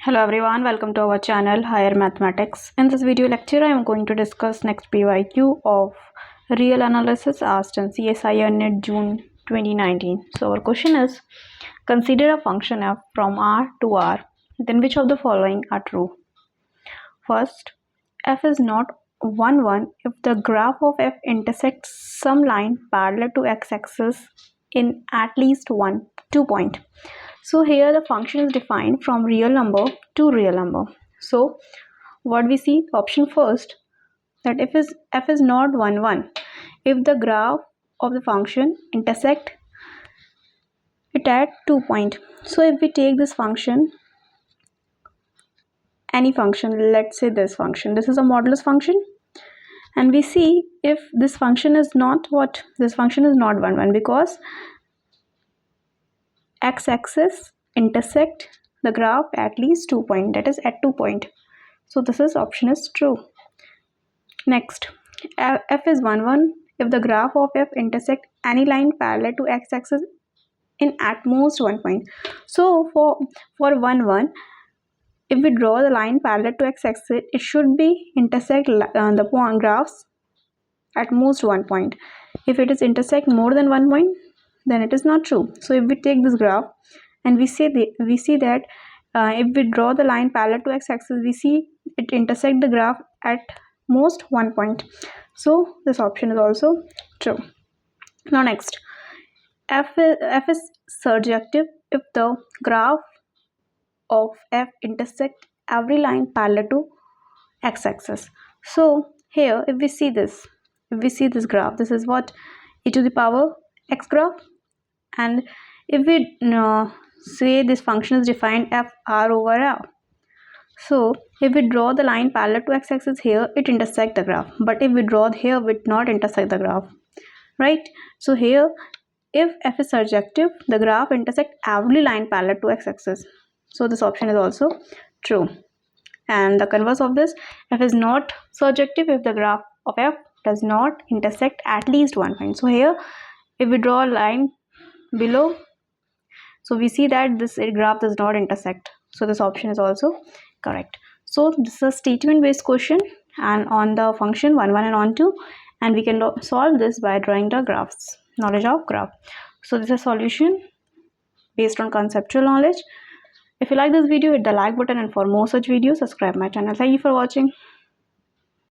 Hello everyone, welcome to our channel Higher Mathematics. In this video lecture, I am going to discuss next PYQ of real analysis asked in CSIR June 2019. So our question is, consider a function f from R to R, then which of the following are true? First, f is not 1, 1 if the graph of f intersects some line parallel to x-axis in at least 2 point. So here the function is defined from real number to real number. So what we see, option first, that if f is not 1, 1 if the graph of the function intersect it at 2 point. So if we take this function, any function, let's say this function, this is a modulus function, and we see if this function is not what, this function is not 1, 1 because x-axis intersect the graph at least 2 point, that is at 2 point. So this is option is true. Next, f is 1, 1 if the graph of f intersect any line parallel to x-axis in at most 1 point. So for 1, 1 if we draw the line parallel to x-axis, it should be intersect the point graphs at most 1 point. If it is intersect more than 1 point, then it is not true. So if we take this graph and we see that if we draw the line parallel to x-axis, we see it intersect the graph at most 1 point. So this option is also true. Now next, f is surjective if the graph of f intersect every line parallel to x-axis. So here if we see this graph, this is what, e to the power x graph, and if we say this function is defined f r over r. So if we draw the line parallel to x-axis here, it intersect the graph, but if we draw here, it will not intersect the graph, right? So here if f is surjective, the graph intersect every line parallel to x-axis. So this option is also true. And the converse of this, f is not surjective if the graph of f does not intersect at least 1 point. So here if we draw a line below, so we see that this graph does not intersect. So this option is also correct. So this is a statement based question and on the function 1, 1 and on 2, and we can solve this by drawing the graphs, knowledge of graph. So this is a solution based on conceptual knowledge. If you like this video, hit the like button, and for more such videos, subscribe my channel. Thank you for watching.